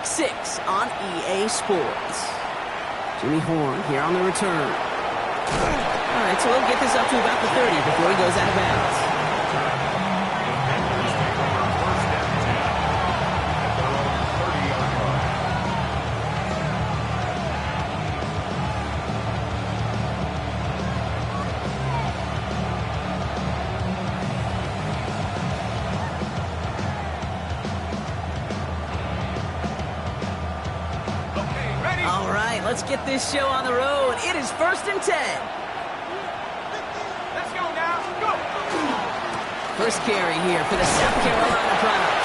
6 on EA Sports. Jimmy Horn here on the return. All right, so we'll get this up to about the 30 before he goes out of bounds. Let's get this show on the road. It is 1st and 10. Let's go now. Go. First carry here for the South Carolina product.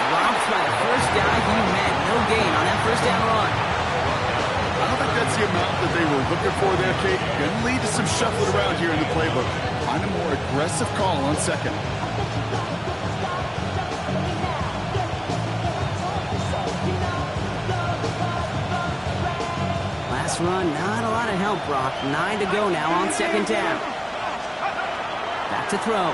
Dropped by the first guy he met. No gain on that first down run. I don't think that's the amount that they were looking for there, Kate. Going to lead to some shuffling around here in the playbook. Find a more aggressive call on second. Run, not a lot of help, Brock. 9 to go now on 2nd down. Back to throw.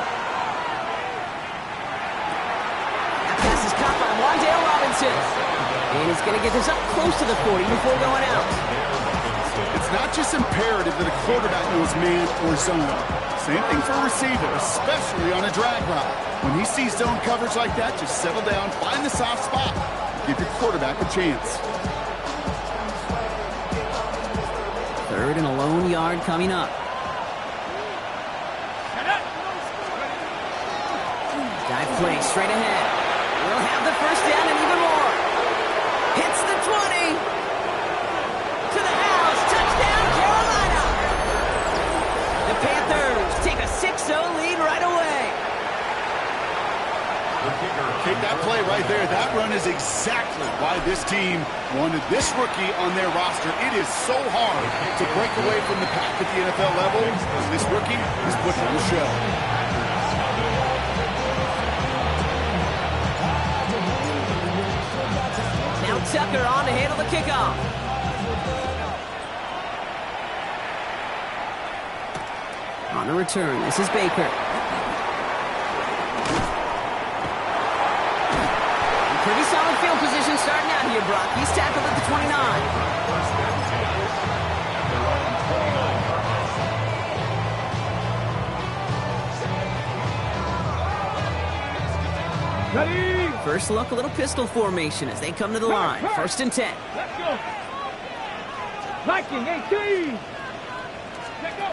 That pass is caught by Wandale Robinson. And he's going to get this up close to the 40 before going out. It's not just imperative that a quarterback knows man or zone. Same thing for a receiver, especially on a drag route. When he sees zone coverage like that, just settle down, find the soft spot, give your quarterback a chance. 3rd and a lone yard coming up. Dive play straight ahead. We'll have the first down and even more. Hits the 20. To the house. Touchdown, Carolina. The Panthers take a 6-0 lead right away. Take that play right there. That run is exactly why this team wanted this rookie on their roster. It is so hard to break away from the pack at the NFL level. This rookie is putting on the show. Now Tucker on to handle the kickoff. On the return, this is Baker. Pretty solid field position starting out here, Brock. He's tackled at the 29. Ready? First look, a little pistol formation as they come to the line. 1st and 10. Let's go. Viking 18. Let's go.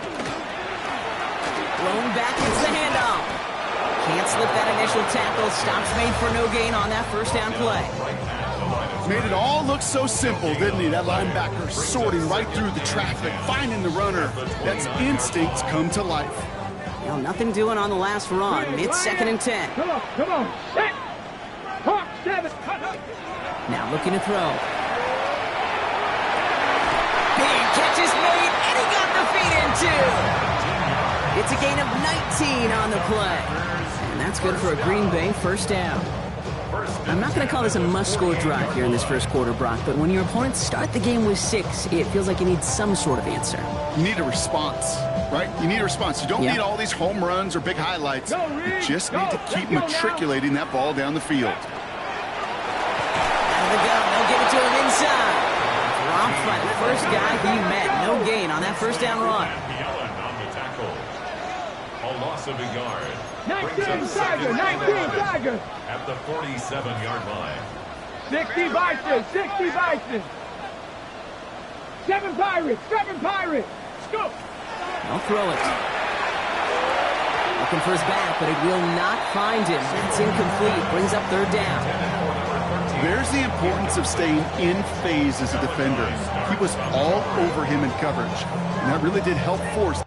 Thrown back, it's the handoff. Can't slip that initial tackle. Stops made for no gain on that first down play. Made it all look so simple, didn't he? That linebacker sorting right through the traffic, finding the runner. That's instincts come to life. Well, nothing doing on the last run. Mid 2nd and 10. Come on, come on. Set. Hawk 7. Now looking to throw. Big catch is made, and he got the feet in too. It's a gain of 19 on the play. And that's good for a Green Bay first down. I'm not going to call this a must-score drive here in this first quarter, Brock, but when your opponents start the game with 6, it feels like you need some sort of answer. You need a response, right? You need a response. You don't need all these home runs or big highlights. You just need to keep matriculating that ball down the field. Out of the gun, they'll give it to him inside. Dropped by the first guy he met. No gain on that first down run. A loss of a yard. 19 Tiger, 19 Tiger. At the 47-yard line. 60 Bison, 60 Bison. 7 Pirates, 7 Pirates. Let's go. They'll throw it. Looking for his back, but it will not find him. It's incomplete. Brings up 3rd down. There's the importance of staying in phase as a defender. He was all over him in coverage, and that really did help force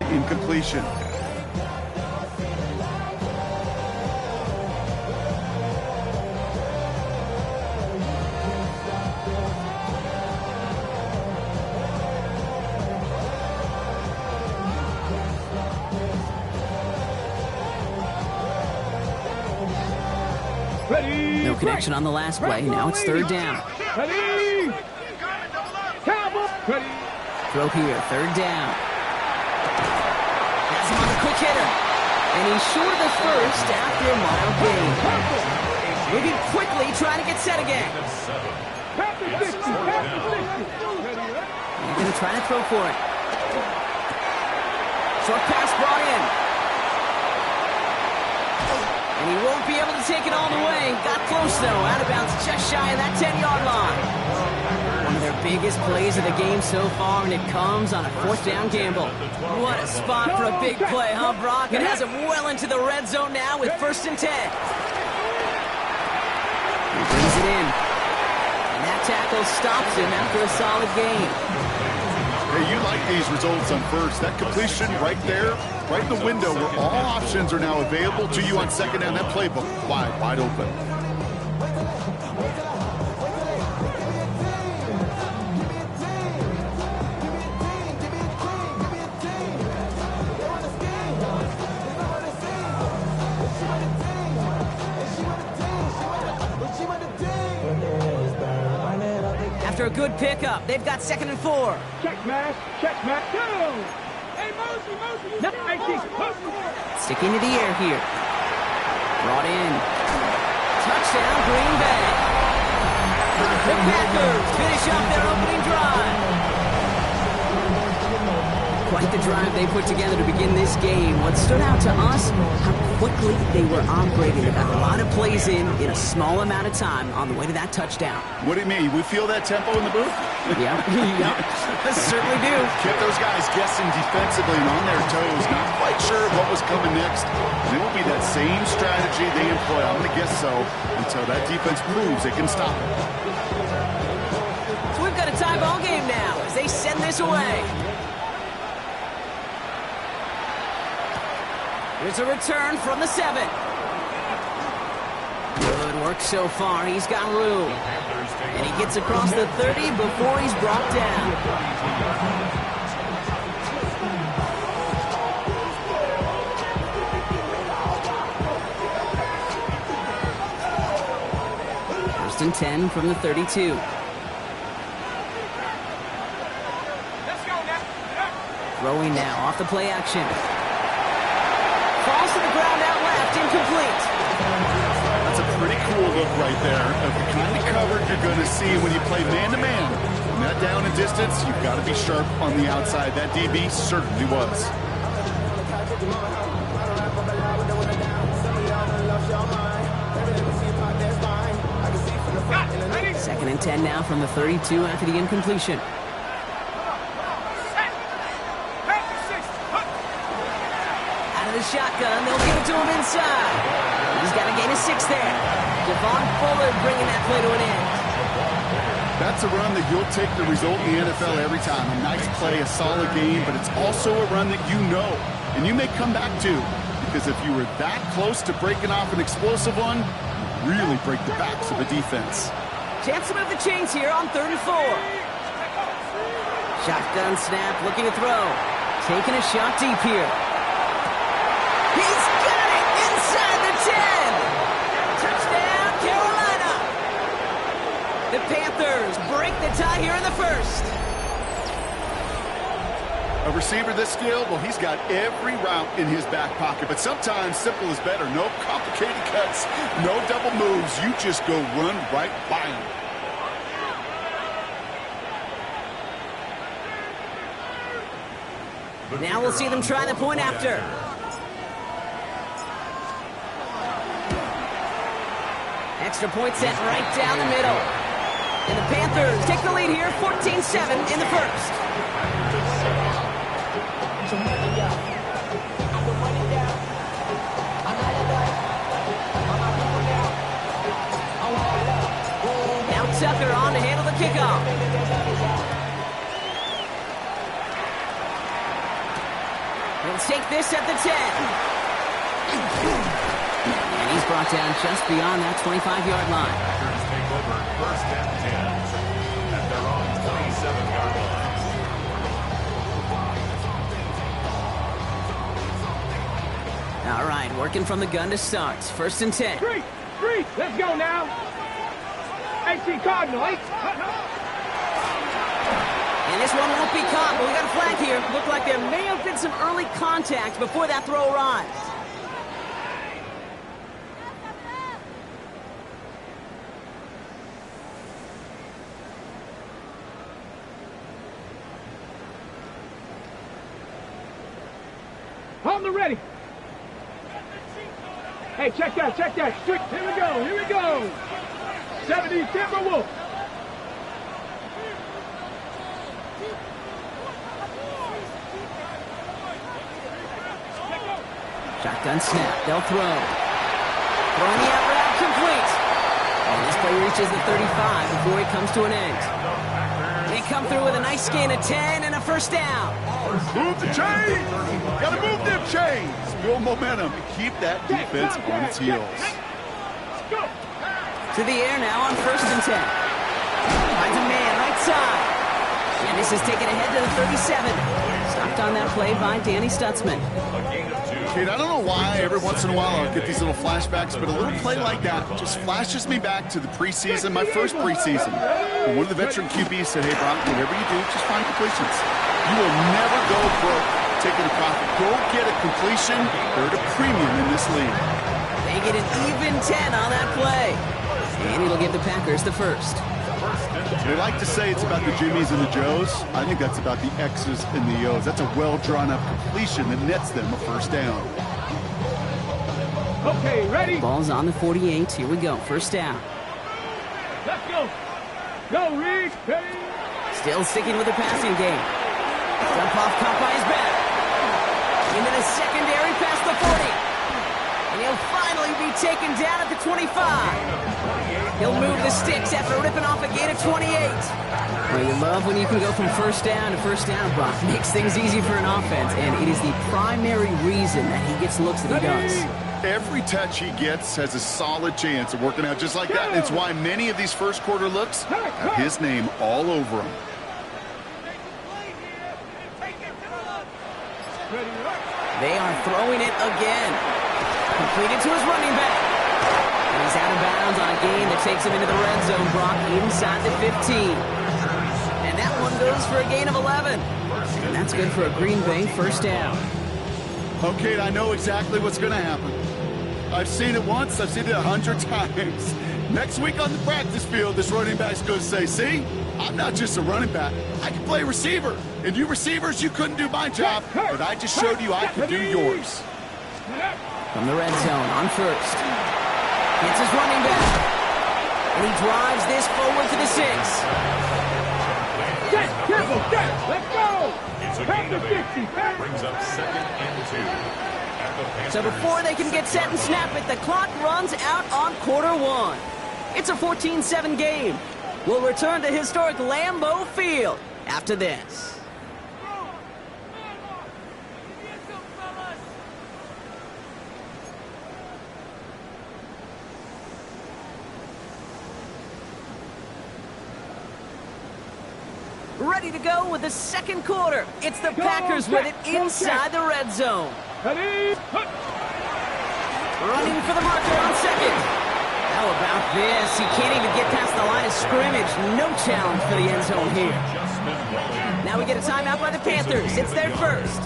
incompletion. Ready. No connection on the last play. Now it's third down. Ready. Cowboy. Ready. Throw here, third down. Has him on the quick hitter. And he's short of the first after a mild gain. Moving quickly, trying to get set again. Panther 60. Panther 60. They're going to try to throw for it. Short pass brought in. And he won't be able to take it all the way. Got close, though. Out of bounds just shy of that 10-yard line. One of their biggest plays of the game so far, and it comes on a fourth down gamble. What a spot for a big play, huh, Brock? It has him well into the red zone now with 1st and 10. He brings it in. And that tackle stops him after a solid gain. Hey, you like these results on first. That completion right there, right in the window where all options are now available to you on second down. That playbook wide open. After a good pickup, they've got 2nd and 4. Check match. Check match. Go. Hey, Mosey. 19. Sticking to the air here. Brought in. Touchdown, Green Bay. The Packers finish up their opening drive. Quite the drive they put together to begin this game. What stood out to us, how quickly they were operating. They got a lot of plays in a small amount of time on the way to that touchdown. What do you mean? We feel that tempo in the booth? Yeah, certainly do. Kept those guys guessing defensively and on their toes. Not quite sure what was coming next. And it will be that same strategy they employ. I'm going to guess so until that defense proves it can stop it. So we've got a tie ball game now as they send this away. There's a return from the 7. Good work so far. He's got room. And he gets across the 30 before he's brought down. First and 10 from the 32. Throwing now off the play action. Falls to the ground out left, incomplete. That's a pretty cool look right there of the kind of coverage you're going to see when you play man-to-man. From that down and distance, you've got to be sharp on the outside. That DB certainly was. Second and 10 now from the 32 after the incompletion. Shotgun, they'll give it to him inside. He's got a gain of 6 there. Devon Fuller bringing that play to an end. That's a run that you'll take the result in the NFL every time. A nice play, a solid game, but it's also a run that you know and you may come back to, because if you were that close to breaking off an explosive one, you really break the backs of a defense. Chance to move the chains here on 3rd and 4. Shotgun snap, looking to throw. Taking a shot deep here. He's got it inside the 10. Touchdown, Carolina. The Panthers break the tie here in the first. A receiver this skilled, well, he's got every route in his back pocket, but sometimes simple is better. No complicated cuts, no double moves. You just go run right by him. Now we'll see them try the point after. Extra point set right down the middle. And the Panthers take the lead here, 14-7 in the first. Now Tucker on to handle the kickoff. He'll take this at the 10. And he's brought down just beyond that 25-yard line. Packers take over 1st and 10 at their own 27-yard line. All right, working from the gun to start. 1st and 10. Street. Let's go now. AC Cardinal. And this one won't be caught, but we got a flag here. Looked like there may have been some early contact before that throw arrived. On the ready. Hey, check that, check that. Here we go, here we go. 70 Timberwolves. Shotgun snap, they'll throw. Throwing the out route complete. And this play reaches the 35 before it comes to an end. They come through with a nice gain of 10 and a first down. Move the chains! Gotta move them chains! Build momentum and keep that defense on its heels. To the air now on 1st and 10. Finds a man right side. And this is taken ahead to the 37. Stopped on that play by Danny Stutzman. Kate, I don't know why every once in a while I'll get these little flashbacks, but a little play like that just flashes me back to the preseason, my first preseason. And one of the veteran QBs said, hey, Brock, whatever you do, just find completions. You will never go broke taking a profit. Go get a completion. They're at a premium in this league. They get an even 10 on that play. And it'll give the Packers the first. They like to say it's about the Jimmies and the Joes. I think that's about the X's and the O's. That's a well-drawn-up completion that nets them a first down. Okay, ready? Ball's on the 48. Here we go. First down. Let's go. Go, Reed. Ready? Still sticking with the passing game. Dump off caught by his back. Into the secondary past the 40. And he'll finally be taken down at the 25. He'll move the sticks after ripping off a gain of 28. Well, you love when you can go from first down to first down, Brock. Makes things easy for an offense, and it is the primary reason that he gets looks that he does. Every touch he gets has a solid chance of working out just like that. And it's why many of these first quarter looks have his name all over them. They are throwing it again. Completed to his running back. And he's out of bounds on a gain that takes him into the red zone, Brock, inside the 15. And that one goes for a gain of 11. And that's good for a Green Bay first down. Okay, I know exactly what's going to happen. I've seen it once, I've seen it 100 times. Next week on the practice field, this running back's going to say, see, I'm not just a running back. I can play receiver. And you receivers, you couldn't do my job, but I just showed you I could do yours. From the red zone on first. It's his running back. And he drives this forward to the 6. Set, careful, set, let's go. It's a gain of 8. Brings up 2nd and 2. So before they can get set and snap it, the clock runs out on quarter 1. It's a 14-7 game. We'll return to historic Lambeau Field after this. Ready to go with the second quarter. It's the Packers with it inside the red zone. Ready? Running for the marker on second. How about this? He can't even get past the line of scrimmage. No challenge for the end zone here. Now we get a timeout by the Panthers. It's their first.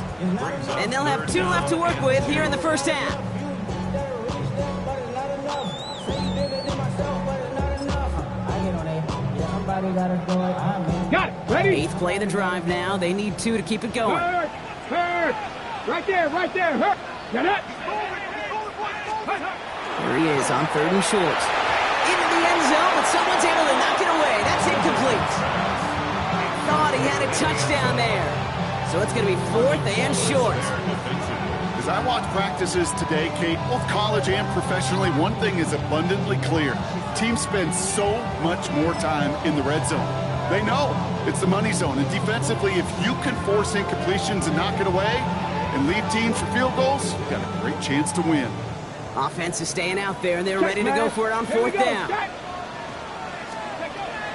And they'll have 2 left to work with here in the first half. Got it. Ready? 8th play of the drive now. They need 2 to keep it going. Hurt. Right there, right there. Hurt. Got it. Here he is on 3rd and short. Into the end zone, but someone's able to knock it away. That's incomplete. Thought he had a touchdown there. So it's going to be 4th and short. As I watch practices today, Kate, both college and professionally, one thing is abundantly clear. Teams spend so much more time in the red zone. They know it's the money zone. And defensively, if you can force incompletions and knock it away and leave teams for field goals, you've got a great chance to win. Offense is staying out there, and they're ready to go for it on 4th down.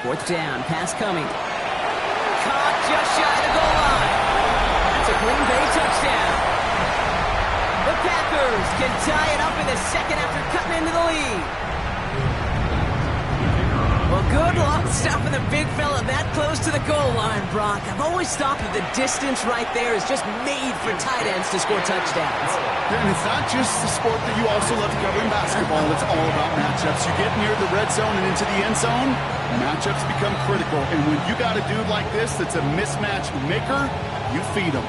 4th down, pass coming. Caught just shy of the goal line. That's a Green Bay touchdown. The Packers can tie it up in the second after cutting into the lead. Well, good luck stopping the big fella that close to the goal line, Brock. I've always thought that the distance right there is just made for tight ends to score touchdowns. And it's not just the sport that you also love to cover in basketball. It's all about matchups. You get near the red zone and into the end zone, matchups become critical. And when you got a dude like this that's a mismatch maker, you feed him.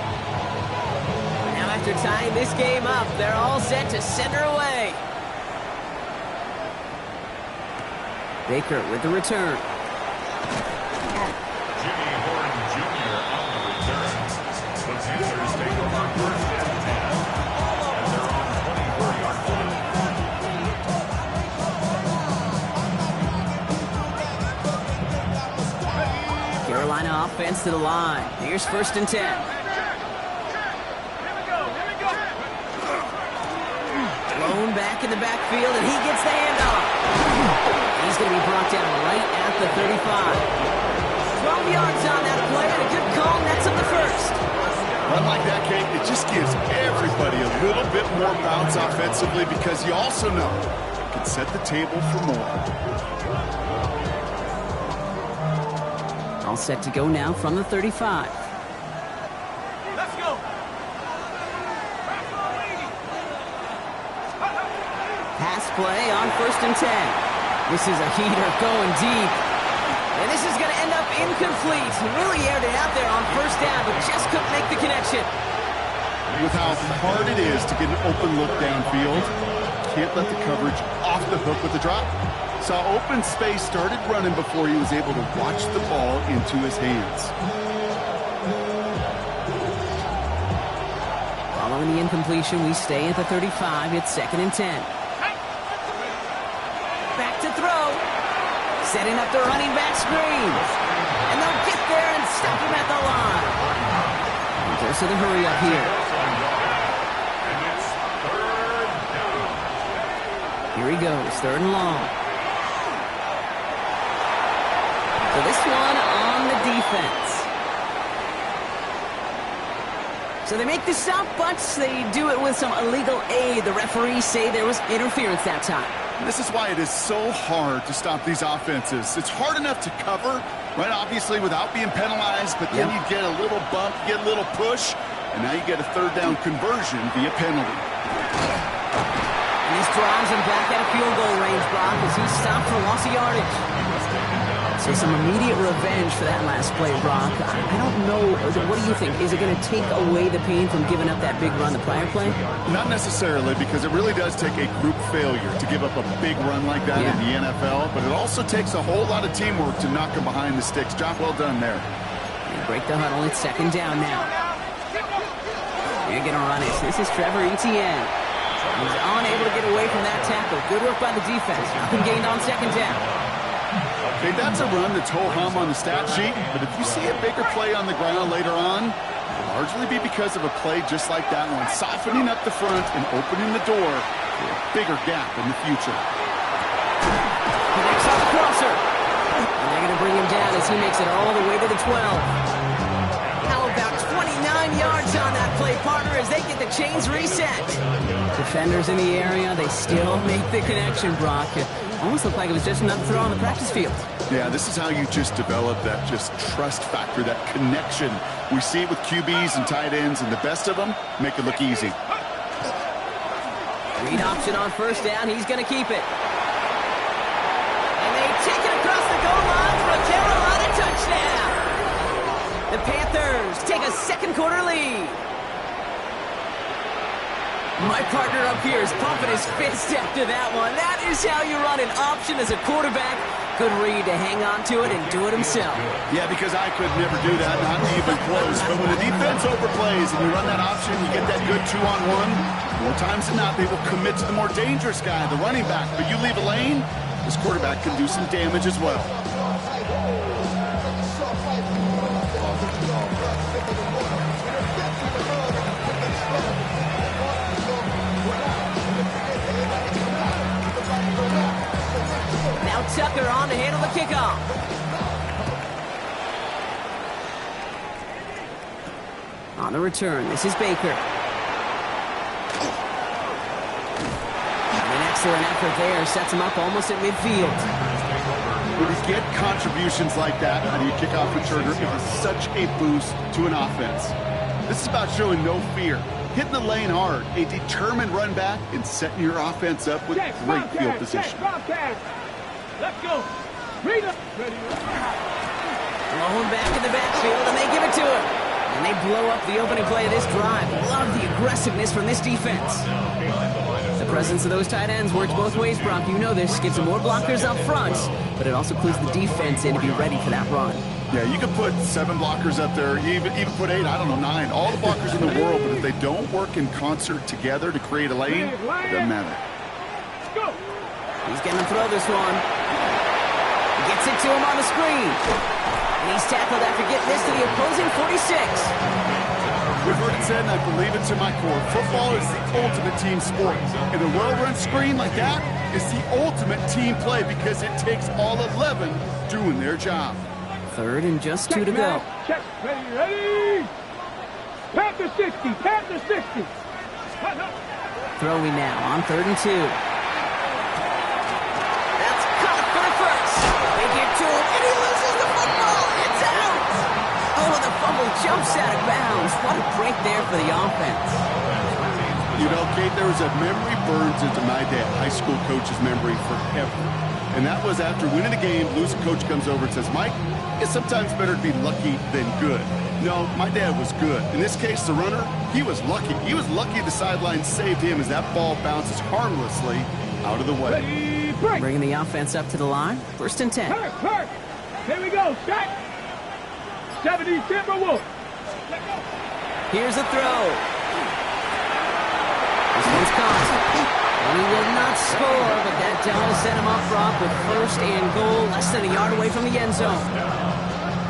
Now after tying this game up, they're all set to send her away. Baker with the return. Jimmy Horn Jr. on the return. The Panthers take over first and 10. And they're on 24-yard line. Carolina offense to the line. Here's first and 10. Blown back in the backfield, and he gets the handoff. He's going to be brought down right at the 35. 12 yards on that play, and a good call nets up the first. Run like that, Kate, it just gives everybody a little bit more bounce offensively because you also know it can set the table for more. All set to go now from the 35. Let's go. Pass play on first and 10. This is a heater going deep. And this is going to end up incomplete. He really aired it out there on first down, but just couldn't make the connection. With how hard it is to get an open look downfield, can't let the coverage off the hook with the drop. Saw open space, started running before he was able to watch the ball into his hands. Following the incompletion, we stay at the 35. It's second and 10. Back to throw. Setting up the running back screen. And they'll get there and stop him at the line. And there's the hurry up here. And it's third down. Here he goes, third and long. So this one on the defense. So they make the stop, but they do it with some illegal aid. The referees say there was interference that time. This is why it is so hard to stop these offenses. It's hard enough to cover, right, obviously, without being penalized, but then you get a little bump, you get a little push, and now you get a third down conversion via penalty. And this drives him back at a field goal range, Brock, as he's stopped for loss of yardage. So some immediate revenge for that last play, Brock. I don't know. What do you think? Is it going to take away the pain from giving up that big run the prior play? Not necessarily, because it really does take a group failure to give up a big run like that in the NFL, but it also takes a whole lot of teamwork to knock them behind the sticks. Job well done there. And break the huddle. It's second down now. You're going to run it. This is Trevor Etienne. He's unable to get away from that tackle. Good work by the defense. Nothing gained on second down. Okay, that's a run that's ho-hum on the stat sheet, but if you see a bigger play on the ground later on, it'll largely be because of a play just like that one, softening up the front and opening the door for a bigger gap in the future. Connects on the crosser. And they're going to bring him down as he makes it all the way to the 12. How about 29 yards on that play, partner, as they get the chains reset. Defenders in the area, they still make the connection, Brock. It almost looked like it was just another throw on the practice field. Yeah, this is how you just develop that just trust factor, that connection. We see it with QBs and tight ends, and the best of them make it look easy. Read option on first down. He's going to keep it. And they take it across the goal line for a Carolina touchdown. The Panthers take a second quarter lead. My partner up here is pumping his fist after that one. That is how you run an option as a quarterback. Good read to hang on to it and do it himself. Yeah, because I could never do that, not even close. But when the defense overplays and you run that option, you get that good 2-on-1. More times than not, they will commit to the more dangerous guy, the running back. But you leave a lane, this quarterback can do some damage as well. Tucker on to handle the kickoff. On the return, this is Baker. And an excellent effort there, sets him up almost at midfield. When you get contributions like that out of your kickoff returner, it is such a boost to an offense. This is about showing no fear, hitting the lane hard, a determined run back, and setting your offense up with great field position. Let's go. Ready. Throwing back in the backfield, and they give it to him. And they blow up the opening play of this drive. Love the aggressiveness from this defense. The presence of those tight ends works both ways, Brock. You know this. Gives them more blockers up front, but it also clues the defense in to be ready for that run. Yeah, you can put 7 blockers up there, even put 8, I don't know, 9. All the blockers in the world, but if they don't work in concert together to create a lane, it doesn't matter. He's going to throw this one. He gets it to him on the screen. And he's tackled after getting this to the opposing 46. We've heard it said, and I believe it to my core, football is the ultimate team sport. And a well-run screen like that is the ultimate team play because it takes all 11 doing their job. 3rd and just 2 to go. Check, ready. Pat the 60, pat the 60. Throwing now on 3rd and 2. That's caught for the first. They get to him, and he loses the football. It's out. Oh, the fumble jumps out of bounds. What a break there for the offense. You know, Kate, there was a memory burns into my dad, high school coach's memory forever. And that was after winning a game, losing coach comes over and says, Mike, it's sometimes better to be lucky than good. No, my dad was good. In this case, the runner, he was lucky. He was lucky the sideline saved him as that ball bounces harmlessly out of the way. Bringing the offense up to the line. 1st and 10. Hurt. Here we go, Shaq. 70 Timberwolves. Here's a throw. This one's caught. And he will not score, but that does set him up, Brock, with 1st and goal, less than a yard away from the end zone.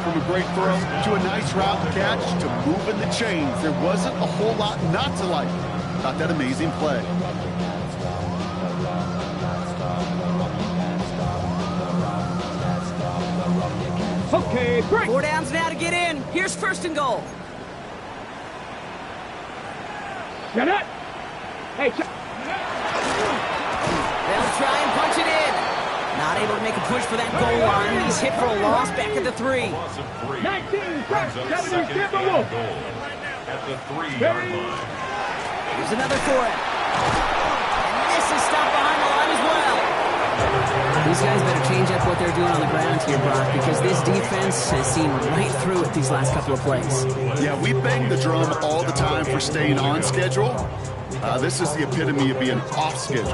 From a great throw to a nice route catch to moving the chains. There wasn't a whole lot not to like about that amazing play. Okay, break. 4 downs now to get in. Here's 1st and goal. Shut up. Hey, They'll try and punch it in. Not able to make a push for that goal line. He's hit for a loss back at the 3. 19, 70 Timberwolves. At the 3-yard line. Here's another for it. And this is stopped behind the line as well. These guys better change up what they're doing on the ground here, Brock, because this defense has seen right through it these last couple of plays. Yeah, we bang the drum all the time for staying on schedule. This is the epitome of being off schedule.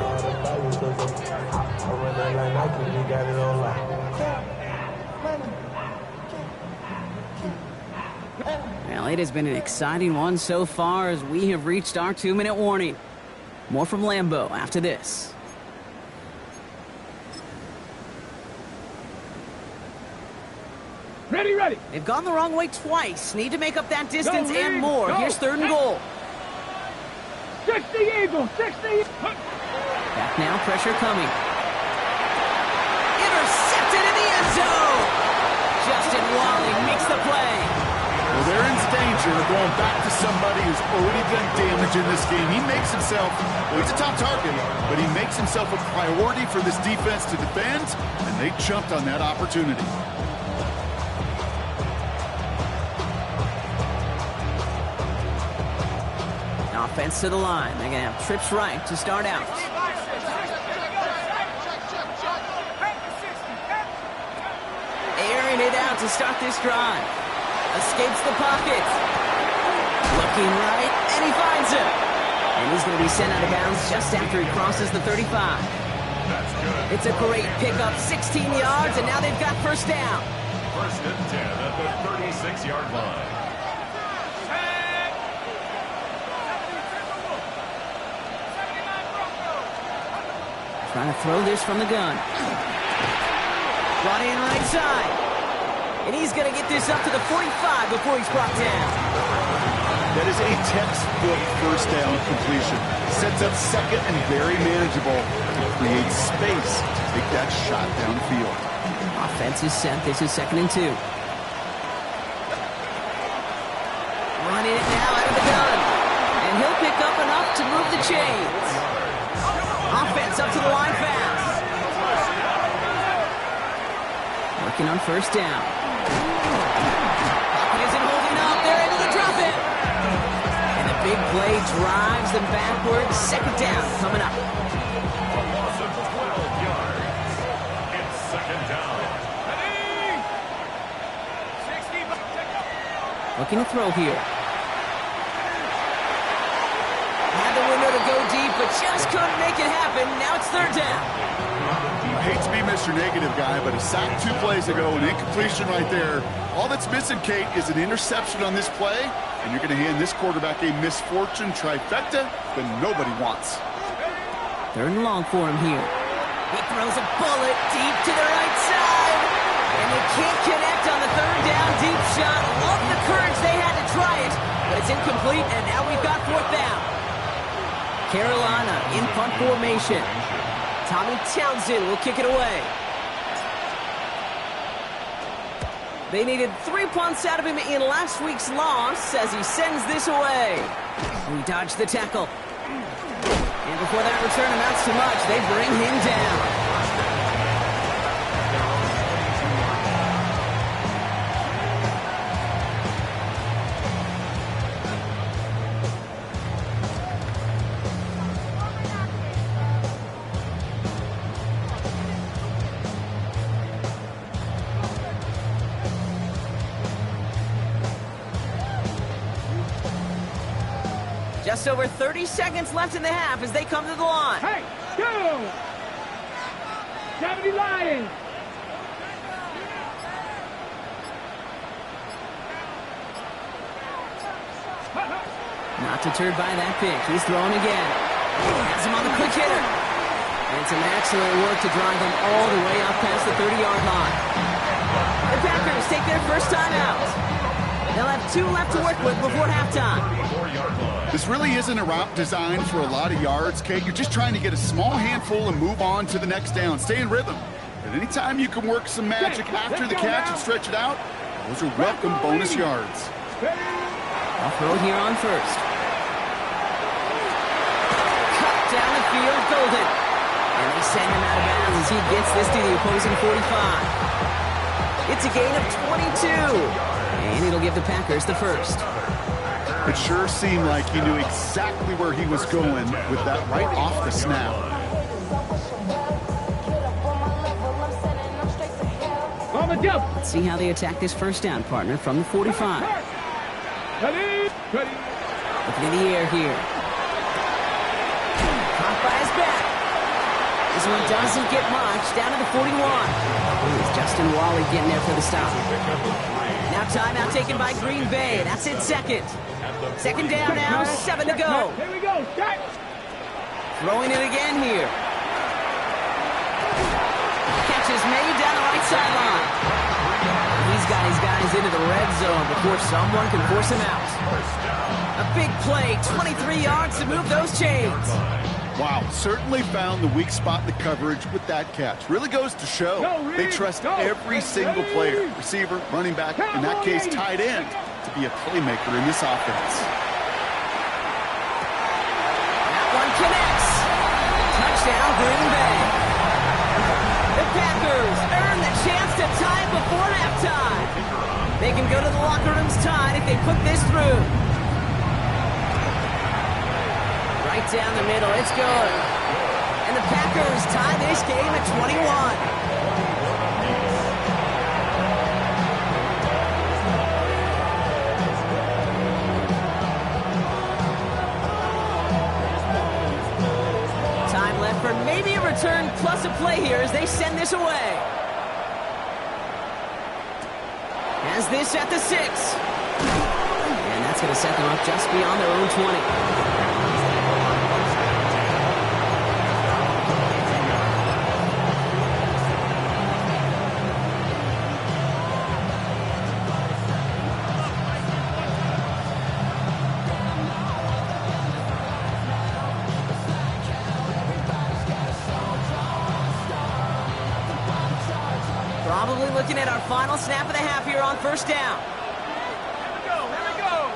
Well, it has been an exciting one so far as we have reached our 2-minute warning. More from Lambeau after this. Ready. They've gone the wrong way twice. Need to make up that distance Go, and Reed, more. go. Here's 3rd and goal. 60 Eagles, 60. Back now, pressure coming. Intercepted in the end zone. Justin Wally makes the play. Well, they're in danger of going back to somebody who's already done damage in this game. He makes himself, well, he's a top target, but he makes himself a priority for this defense to defend, and they jumped on that opportunity. Offense to the line. They're going to have trips right to start out. Airing it out to start this drive. Escapes the pocket. Looking right, and he finds it. And he's going to be sent out of bounds just after he crosses the 35. That's good. It's a great pickup, 16 yards, and now they've got 1st down. 1st and 10 at the 36-yard line. Trying to throw this from the gun. Brought in right side. And he's going to get this up to the 45 before he's brought down. That is a textbook 1st down completion. Sets up 2nd and very manageable to create space to take that shot downfield. Offense is set. This is 2nd and 2. Running it now out of the gun. And he'll pick up enough to move the chains. Offense up to the line fast. second on first down. Pocket isn't holding up. They're able to drop it. And the big play drives them backwards. Second down coming up. A loss of 12 yards. It's second down. Looking to throw here. Had the window to go deep, but just couldn't make it happen. Now it's third down. I hate to be Mr. Negative guy, but a sack 2 plays ago, an incompletion right there. All that's missing, Kate, is an interception on this play, and you're going to hand this quarterback a misfortune trifecta that nobody wants. Third and long for him here. He throws a bullet deep to the right side, and they can't connect on the third down deep shot. Love the courage they had to try it, but it's incomplete, and now we've got fourth down. Carolina in punt formation. Tommy Townsend will kick it away. They needed 3 punts out of him in last week's loss as he sends this away. We dodged the tackle. And before that return amounts to much, they bring him down. Just over 30 seconds left in the half as they come to the line. Hey, go! 70 Lions! Not deterred by that pick. He's throwing again. Has him on the quick hitter. And some excellent work to drive them all the way up past the 30-yard line. The Packers take their first time out. They'll have 2 left to work with before halftime. This really isn't a route designed for a lot of yards, Kate. You're just trying to get a small handful and move on to the next down. Stay in rhythm. But anytime you can work some magic after the catch and stretch it out, those are welcome bonus yards. Off road here on first. Cut down the field, Golden. And they send him out of bounds as he gets this to the opposing 45. It's a gain of 22. And it'll give the Packers the first. It sure seemed like he knew exactly where he was going with that right off the snap. Let's see how they attack this first down, partner, from the 45. Looking in the air here. Caught by his back. This one doesn't get much. Down to the 41. It's Justin Wally getting there for the stop. Now timeout taken by Green Bay. That's it, second. Second down now, 7 to go. Here we go, start. Throwing it again here. Catch is made down the right sideline. He's got his guys into the red zone before someone can force him out. A big play, 23 yards to move those chains. Wow, certainly found the weak spot in the coverage with that catch. Really goes to show they trust every single player, receiver, running back, in that case tight end, to be a playmaker in this offense. That one connects. Touchdown, Green Bay. The Packers earn the chance to tie it before halftime. They can go to the locker rooms tied if they put this through. Right down the middle, it's good. And the Packers tie this game at 21. Time left for maybe a return plus a play here as they send this away. Has this at the 6. And that's going to set them up just beyond their own 20. Probably looking at our final snap of the half here on first down. Here we go.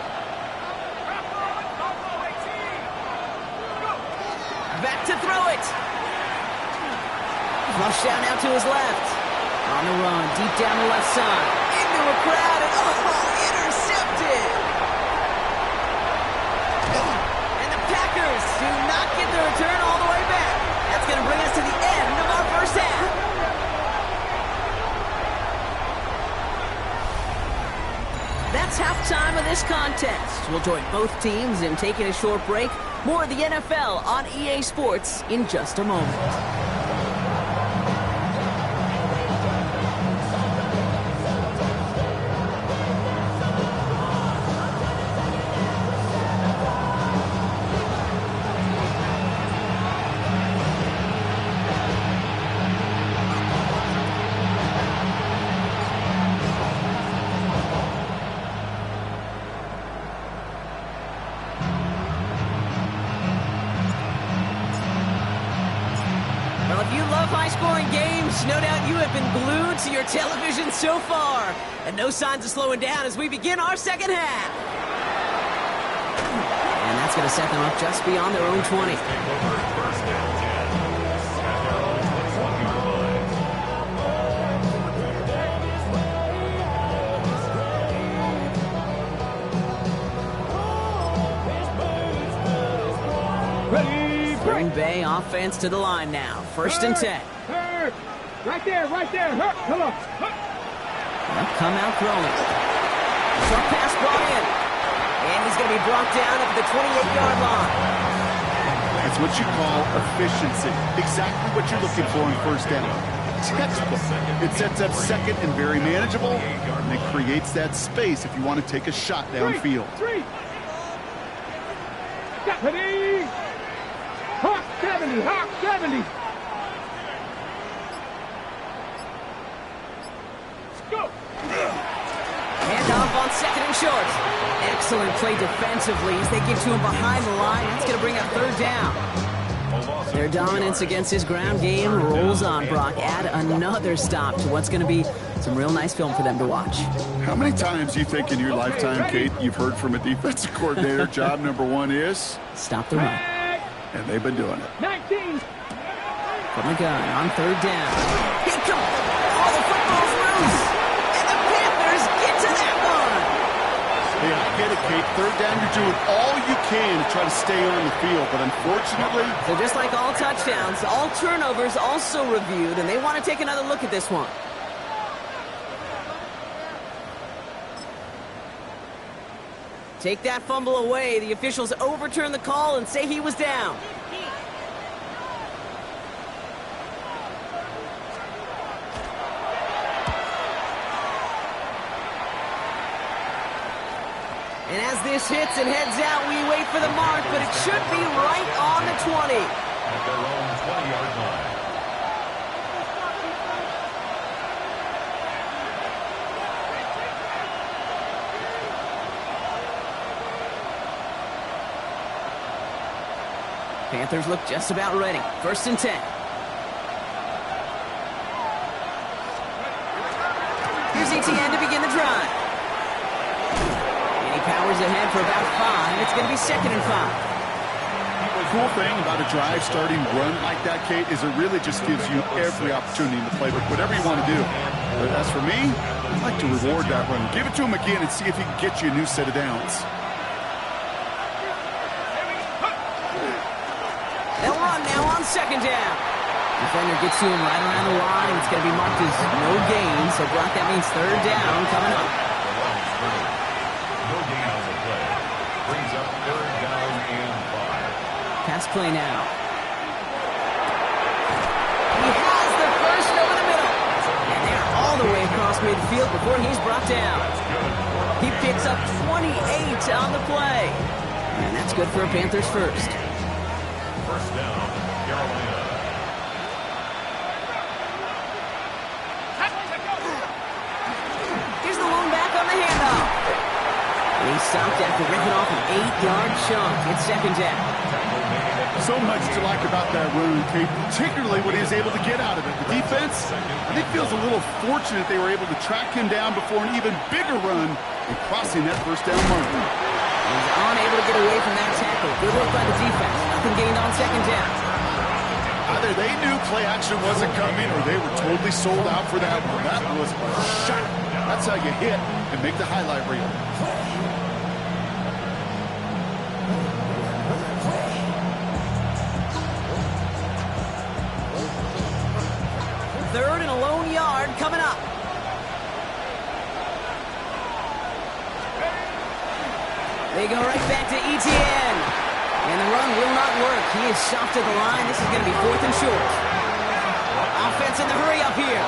Back to throw it. Flush down now to his left. On the run, deep down the left side. Into a crowd, and intercepted! And the Packers do not get the return all the way back. That's going to bring us to the end of our first half. That's halftime of this contest. We'll join both teams in taking a short break. More of the NFL on EA Sports in just a moment. High-scoring games, no doubt you have been glued to your television so far. And no signs of slowing down as we begin our second half. And that's going to set them up just beyond their own 20. Green Bay offense to the line now. First and 10. Right there. Come on. They'll come out throwing. Short pass brought in. And he's going to be brought down at the 28-yard line. That's what you call efficiency. Exactly what you're looking for in first down. Textbook. It sets up second and very manageable, and it creates that space if you want to take a shot downfield. Deputy! Hawk 70! Go! Handoff on second and short. Excellent play defensively as they get to him behind the line. That's going to bring up third down. Their dominance against his ground game rolls on, Brock. Add another stop to what's going to be some real nice film for them to watch. How many times do you think in your lifetime, Kate, you've heard from a defensive coordinator, job number one is? Stop the run. And they've been doing it. 19. From the gun on third down. Here comes. Oh, the football's loose. And the Panthers get to that one. Yeah, I get it, Kate. Third down, you're doing all you can to try to stay on the field. But unfortunately... So just like all touchdowns, all turnovers also reviewed, and they want to take another look at this one. Take that fumble away. The officials overturn the call and say he was down. And as this hits and heads out, we wait for the mark, but it should be right on the 20. At their own 20-yard line. Panthers look just about ready. First and 10. Here's ETN to begin the drive. And he powers ahead for about 5. It's going to be second and 5. The cool thing about a drive starting run like that, Kate, is it really just gives you every opportunity in the playbook, whatever you want to do. But as for me, I'd like to reward that run. Give it to him again and see if he can get you a new set of downs. They'll run now on second down. Defender gets to him right around the line. It's going to be marked as no gain. So, Brock, that means third down coming up. No gain on the play. Brings up third down and 5. Pass play now. He has the first over the middle. And they're all the way across midfield before he's brought down. He picks up 28 on the play. And that's good for a Panthers first. First down, Carolina. Here's the lone back on the handoff. And he's stopped after ripping off an 8-yard chunk. It's second down. So much to like about that run, Kate, particularly what he was able to get out of it. The defense, I think, feels a little fortunate they were able to track him down before an even bigger run and crossing that first down marker. He's unable to get away from that tackle. Good work by the defense. Nothing gained on second down. I Either they knew play action wasn't coming or they were totally sold out for that one. That was a shot. That's how you hit and make the highlight reel. Third and a lone yard coming up. They go right back to ETN. And the run will not work. He is soft at the line. This is going to be 4th and short. Offense in the hurry up here.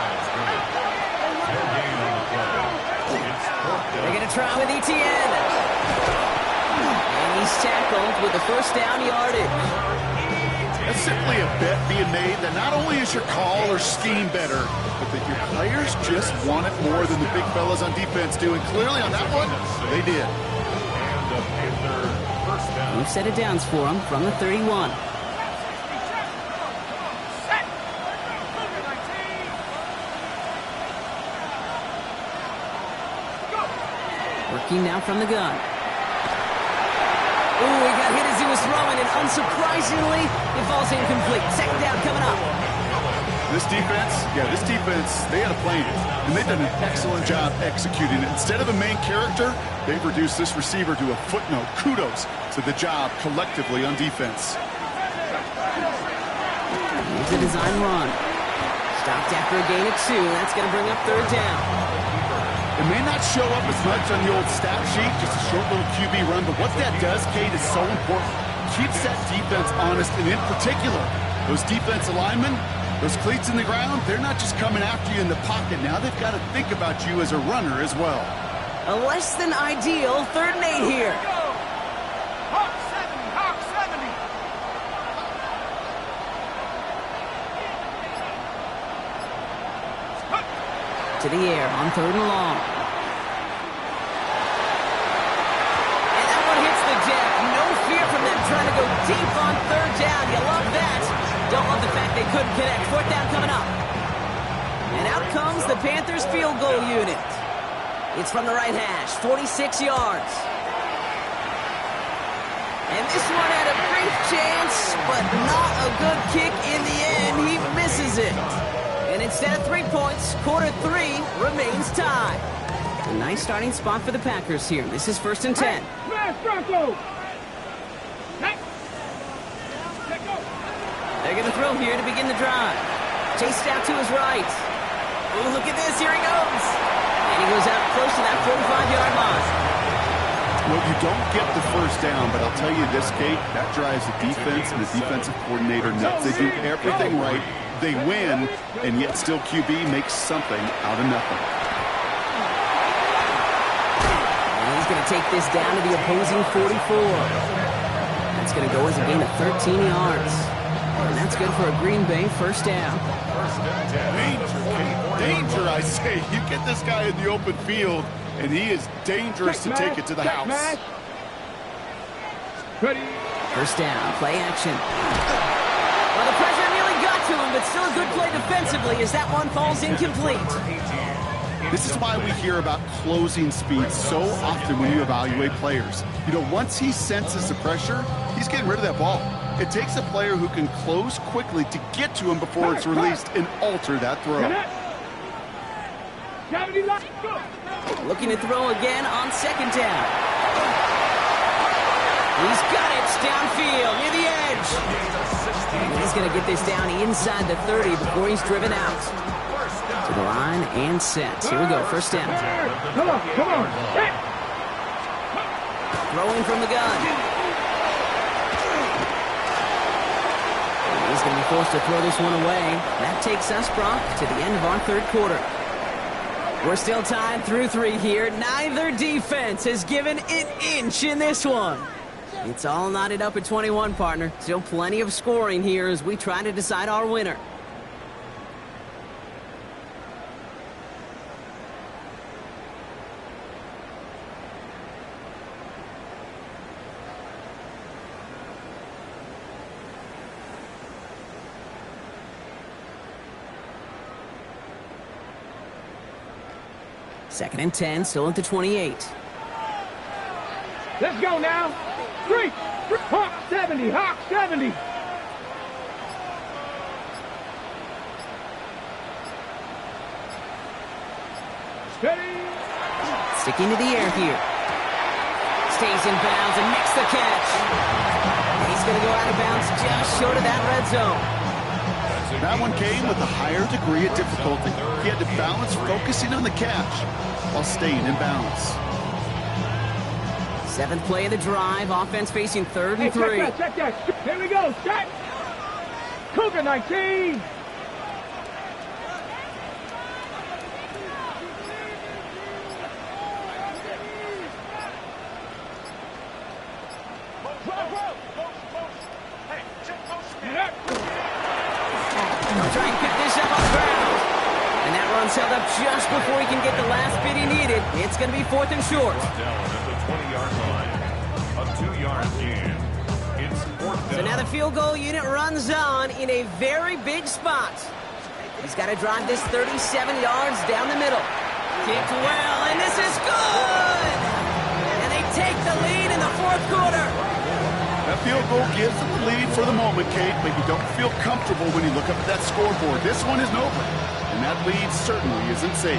They're going to try with ETN. And he's tackled with the first down yardage. That's simply a bet being made that not only is your call or scheme better, but that your players just want it more than the big fellas on defense do. And clearly on that one, they did. We've set it downs for him from the 31. Working now from the gun. Ooh, he got hit as he was throwing, and unsurprisingly, it falls incomplete. Second down coming up. This defense, they had a plan, and they've done an excellent job executing it. Instead of a main character, they've reduced this receiver to a footnote. Kudos to the job collectively on defense. Here's a design run. Stopped after a gain of 2. That's going to bring up third down. It may not show up as much on the old stat sheet, just a short little QB run, but what that does, Kate, is so important. Keeps that defense honest, and in particular, those defense linemen, those cleats in the ground, they're not just coming after you in the pocket. Now they've got to think about you as a runner as well. A less than ideal 3rd and 8 here. Hawk 70, Hawk 70. To the air on 3rd and long. And that one hits the deck. No fear from them trying to go deep on 3rd down. You love that. Don't love the fact they couldn't connect. 4th down coming up. And out comes the Panthers field goal unit. It's from the right hash, 46 yards. And this one had a brief chance, but not a good kick in the end. He misses it. And instead of 3 points, quarter 3 remains tied. A nice starting spot for the Packers here. This is 1st and 10. Smash Bronco. They're going to throw here to begin the drive. Chased out to his right. Oh, look at this. Here he goes. And he goes out close to that 45-yard line. Well, you don't get the first down, but I'll tell you this, Kate, that drives the defense and the defensive coordinator nuts. They do everything right. They win, and yet still QB makes something out of nothing. And he's going to take this down to the opposing 44. That's going to go as a gain of 13 yards. And that's good for a Green Bay first down. Danger, Kate. Danger, I say. You get this guy in the open field, and he is dangerous to take it to the house. Ready. First down, play action. Well, the pressure nearly got to him, but still a good play defensively as that one falls incomplete. This is why we hear about closing speed so often when you evaluate players. You know, once he senses the pressure, he's getting rid of that ball. It takes a player who can close quickly to get to him before it's released and alter that throw. Looking to throw again on 2nd down. He's got it downfield near the edge. And he's going to get this down inside the 30 before he's driven out. To the line and set. Here we go, first down. Come on. Throwing from the gun. He's going to be forced to throw this one away. That takes us, Brock, to the end of our 3rd quarter. We're still tied through 3 here. Neither defense has given an inch in this one. It's all knotted up at 21, partner. Still plenty of scoring here as we try to decide our winner. Second and 10, still at the 28. Let's go now. 3. Hawk 70, Hawk 70. Ready? Sticking to the air here. Stays in bounds and makes the catch. And he's going to go out of bounds just short of that red zone. That one came with a higher degree of difficulty. He had to balance focusing on the catch while staying in bounds. 7th play of the drive. Offense facing 3rd and 3. Check that. Here we go. Set. Cougar 19. Try and pick this up on the ground. And that run's held up just before he can get the last bit he needed. It's going to be 4th and short. Down at the 20-yard line. A 2-yard gain. It's 4th down. So now the field goal unit runs on in a very big spot. He's got to drive this 37 yards down the middle. Kicked well, and this is good! And they take the lead in the 4th quarter. That field goal gives them the lead for the moment, Kate, but you don't feel comfortable when you look up at that scoreboard. This one isn't over, and that lead certainly isn't safe.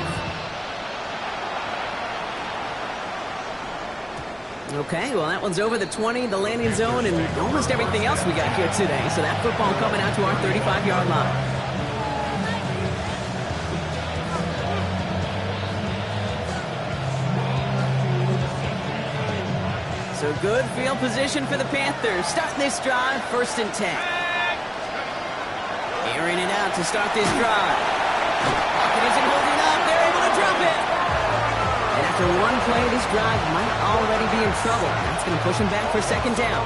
Okay, well, that one's over the 20, the landing zone, and almost everything else we got here today. So that football coming out to our 35-yard line. So good field position for the Panthers. Starting this drive, 1st and 10. Airing it out to start this drive. Pocket isn't holding up. They're able to drop it. And after one play, this drive might already be in trouble. That's going to push him back for 2nd down.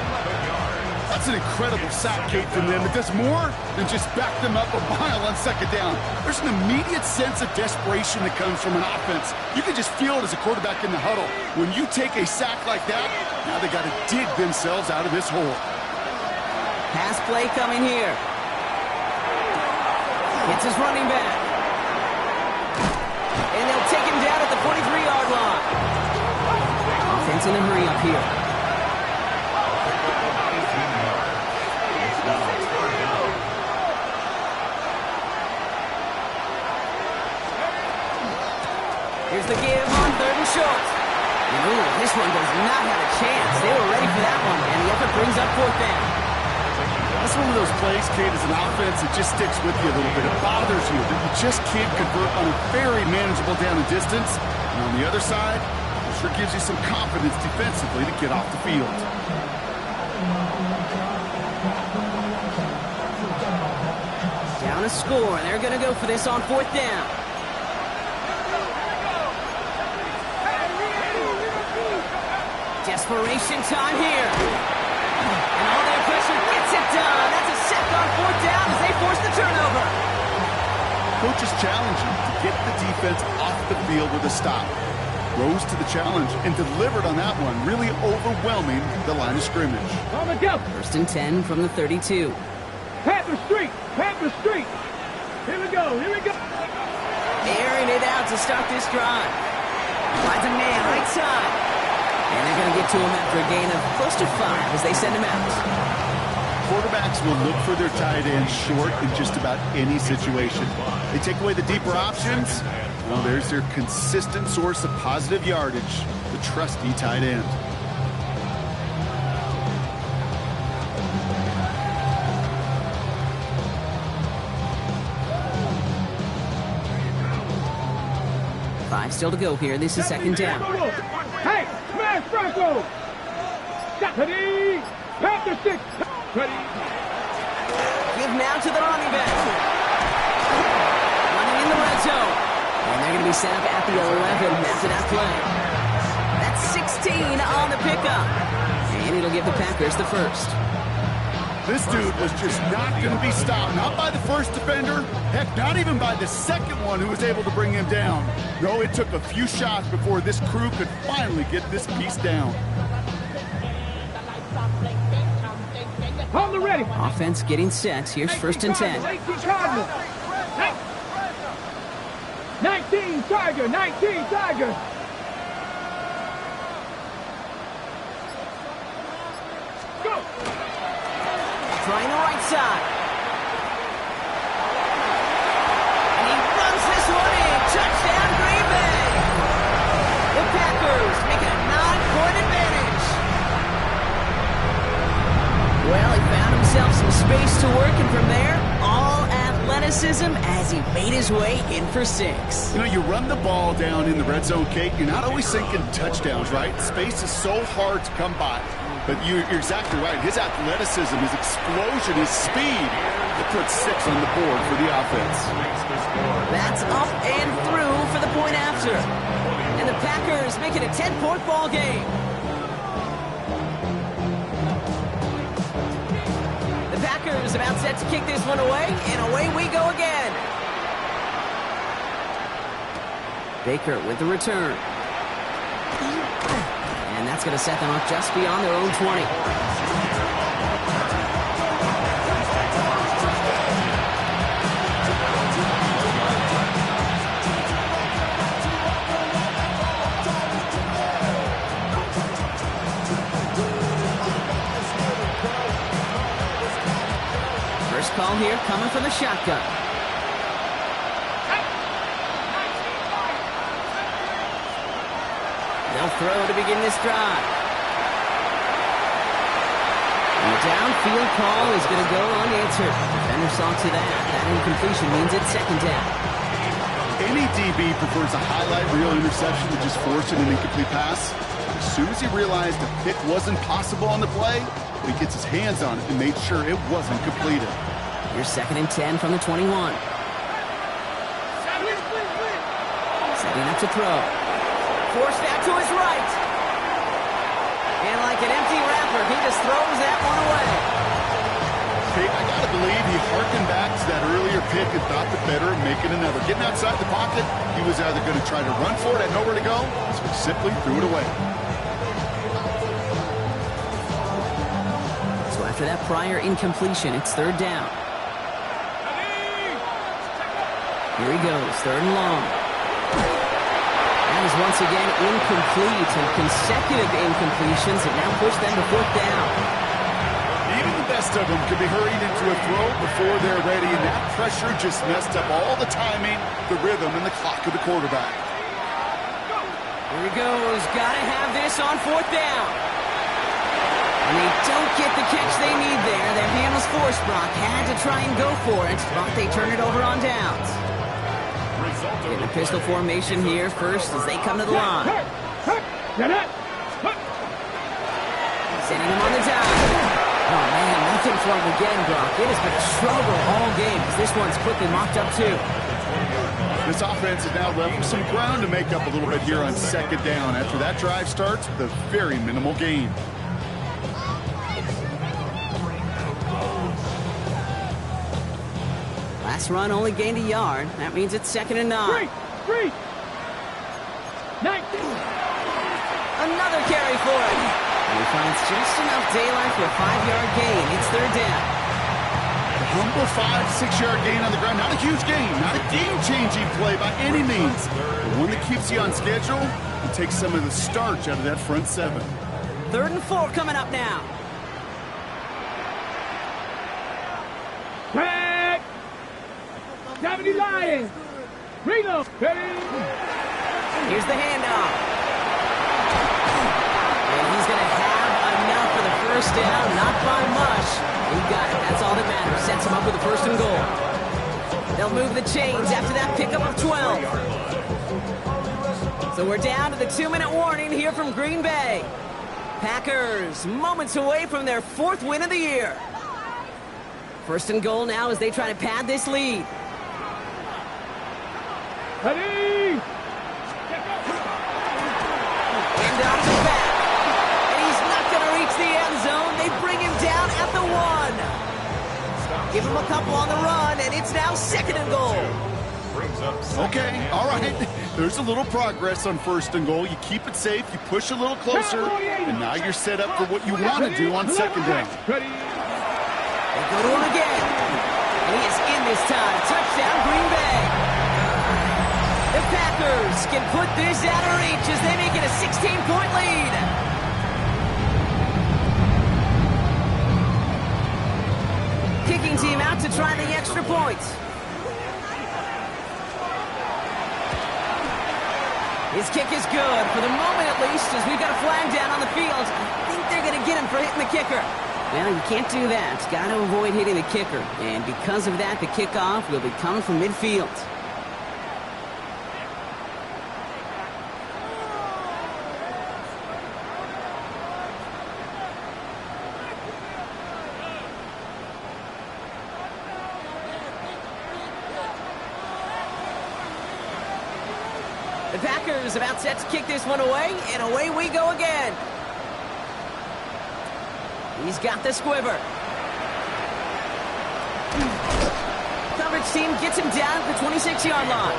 That's an incredible sack, Kate, from them. It does more than just back them up a mile on 2nd down. There's an immediate sense of desperation that comes from an offense. You can just feel it as a quarterback in the huddle. When you take a sack like that, now they got to dig themselves out of this hole. Pass play coming here. It's his running back. And they'll take him down at the 43-yard line. Offense in a hurry up here. Here's the give on 3rd and short. And ooh, this one does not have a chance. They were ready for that one, and the effort brings up 4th down. That's one of those plays, Kate, as an offense, it just sticks with you a little bit. It bothers you that you just can't convert on a very manageable down and distance. And on the other side, it sure gives you some confidence defensively to get off the field. Down a score, and they're going to go for this on 4th down. Desperation time here. And all their pressure gets it done. That's a sack on 4th down as they force the turnover. Coach is challenging to get the defense off the field with a stop. Rose to the challenge and delivered on that one, really overwhelming the line of scrimmage. On the go. 1st and 10 from the 32. Panther Street. Panther Street. Here we go. Here we go. Airing it out to start this drive. Finds a man right side. And they're going to get to him after a gain of close to 5 as they send him out. Quarterbacks will look for their tight end short in just about any situation. They take away the deeper options. Well, there's their consistent source of positive yardage, the trusty tight end. Five still to go here. This is 2nd down. Hey, smash Bronco. Ready. Panther Stick. Ready. Give now to the running back. Running in the red zone. And they're going to be set up at the 11 after that play. That's 16 on the pickup. And it'll give the Packers the 1st. This dude was just not going to be stopped. Not by the first defender. Heck, not even by the second one who was able to bring him down. No, it took a few shots before this crew could finally get this piece down. On the ready. Offense getting set. Here's 1st and 10. 18 Cardinals. 19 Tiger. 19 Tiger. Go. Trying the right side. And he runs this one in. Touchdown, Green Bay. base to work, and from there, all athleticism as he made his way in for 6. You know, you run the ball down in the red zone, Kate, you're not always thinking touchdowns, right? Space is so hard to come by. But you're exactly right. His athleticism, his explosion, his speed, he put 6 on the board for the offense. That's up and through for the point after. And the Packers make it a 10-point ball game. The Packers about set to kick this one away, and away we go again. Baker with the return. And that's going to set them up just beyond their own 20. First call here coming from the shotgun. They'll throw to begin this drive. And the downfield call is going to go unanswered. Defender saw to that. That incompletion means it's 2nd down. Any DB prefers a highlight reel interception to just forcing an incomplete pass. As soon as he realized the pick wasn't possible on the play, he gets his hands on it and made sure it wasn't completed. Here's 2nd and 10 from the 21. Setting up to throw. Forced out to his right. And like an empty wrapper, he just throws that one away. Hey, I gotta believe he harkened back to that earlier pick and thought the better of making another. Getting outside the pocket, he was either going to try to run for it, had nowhere to go, so he simply threw it away. So after that prior incompletion, it's 3rd down. Here he goes, 3rd and long. That is once again incomplete, and consecutive incompletions have now pushed them to 4th down. Even the best of them could be hurried into a throw before they're ready, and that pressure just messed up all the timing, the rhythm, and the clock of the quarterback. Here he goes, gotta have this on 4th down. And they don't get the catch they need there. Their hand was forced, Brock. Had to try and go for it, but they turn it over on downs. In a pistol formation here first as they come to the line. Sending him on the dive. Oh, man, nothing for him again, Brock. It has been a struggle all game as this one's quickly mocked up, too. This offense is now left with some ground to make up a little bit here on 2nd down after that drive starts with a very minimal gain. Last run only gained a yard. That means it's 2nd and 9. Three. 19. Another carry for him. And he finds just enough daylight for a 5-yard gain. It's 3rd down. A humble 5-6-yard gain on the ground. Not a huge gain. Not a game-changing play by any means. But one that keeps you on schedule and takes some of the starch out of that front 7. 3rd and 4 coming up now. Tag. 70 Lions. Reno. Here's the handoff. And he's going to have enough for the 1st down. Not by much. He got it. That's all that matters. Sets him up with a 1st and goal. They'll move the chains after that pickup of 12. So we're down to the 2-minute warning here from Green Bay. Packers moments away from their 4th win of the year. 1st and goal now as they try to pad this lead. Ready. And off the back. And he's not going to reach the end zone. They bring him down at the 1. Give him a couple on the run, and it's now 2nd and goal. Okay, all right. There's a little progress on 1st and goal. You keep it safe, you push a little closer, and now you're set up for what you want to do on 2nd down. Ready. They go to him again. And he is in this time. Touchdown, Green Bay. The Packers can put this out of reach as they make it a 16-point lead. Kicking team out to try the extra points. His kick is good, for the moment at least, as we've got a flag down on the field. I think they're going to get him for hitting the kicker. Well, you can't do that. Got to avoid hitting the kicker. And because of that, the kickoff will be coming from midfield. The Packers about set to kick this one away, and away we go again. He's got the squiver. Coverage team gets him down at the 26-yard line.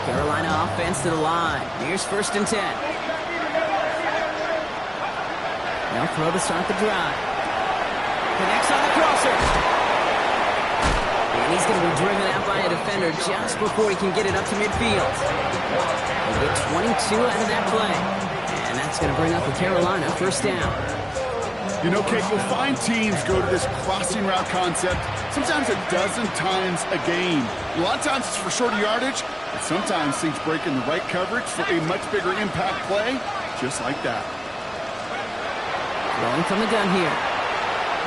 Carolina offense to the line. Here's 1st and 10. They'll throw to start the drive. Connects on the crosser. And he's going to be driven out by a defender just before he can get it up to midfield. He'll get 22 out of that play. And that's going to bring up a Carolina 1st down. You know, Kate, you'll find teams go to this crossing route concept sometimes a dozen times a game. A lot of times it's for shorter yardage, but sometimes things break in the right coverage for a much bigger impact play, just like that. Rolling from the gun here.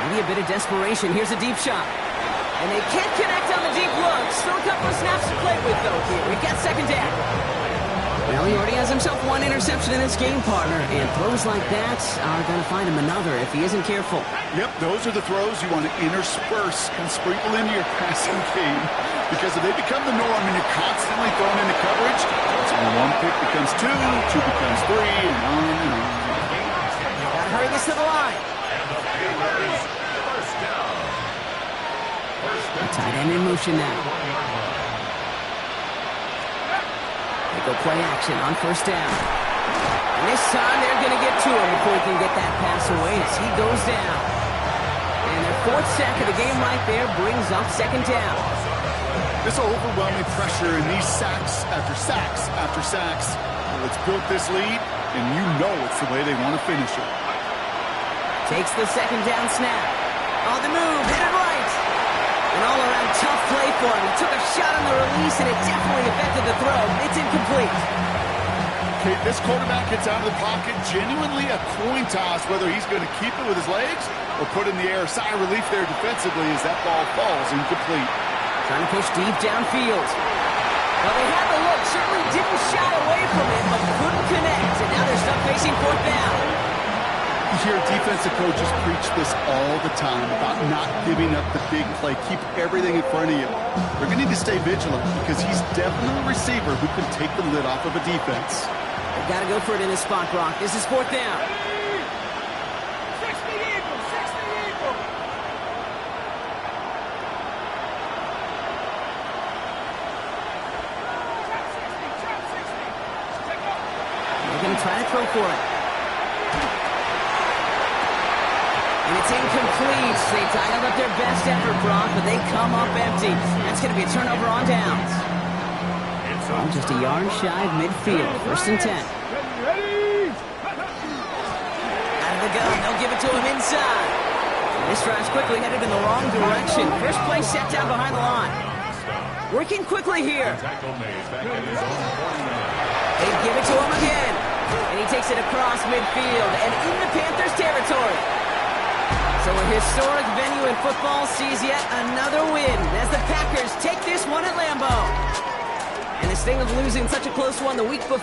Maybe a bit of desperation. Here's a deep shot. And they can't connect on the deep look. Still a couple of snaps to play with, though, here. We've got 2nd down. Well, he already has himself 1 interception in this game, partner. And throws like that are going to find him another if he isn't careful. Yep, those are the throws you want to intersperse and sprinkle into your passing game. Because if they become the norm and you're constantly thrown into coverage, that's when 1 pick becomes 2, 2 becomes 3, and on and on. Hurry this to the line. The tight end in motion now. They go play action on 1st down. And this time they're going to get to him before he can get that pass away as he goes down. And their 4th sack of the game right there brings up 2nd down. This overwhelming pressure and these sacks after sacks after sacks. Well, it's built this lead, and you know it's the way they want to finish it. Takes the 2nd down snap. On the move, hit it right. An all-around tough play for him. He took a shot on the release, and it definitely affected the throw. It's incomplete. Okay, this quarterback gets out of the pocket. Genuinely a coin toss whether he's going to keep it with his legs or put in the air. Sigh of relief there defensively as that ball falls incomplete. Trying to push deep downfield. Well, they had the look. Certainly didn't shy away from it, but couldn't connect. And now they're stuck facing 4th down. You hear defensive coaches preach this all the time about not giving up the big play. Keep everything in front of you. They're going to need to stay vigilant because he's definitely a receiver who can take the lid off of a defense. They've got to go for it in this spot, Brock. This is 4th down. 60 Eagles, 60 Eagles. Trap 60. They're going to try to throw for it. And it's incomplete. They dialed up their best effort, Brock, but they come up empty. That's going to be a turnover on downs. From just a yard shy of midfield. 1st and 10. Out of the gun. They'll give it to him inside. This drive's quickly headed in the wrong direction. First play set down behind the line. Working quickly here. They give it to him again. And he takes it across midfield and into Panthers territory. So a historic venue in football sees yet another win as the Packers take this one at Lambeau. And this thing of losing such a close one the week before.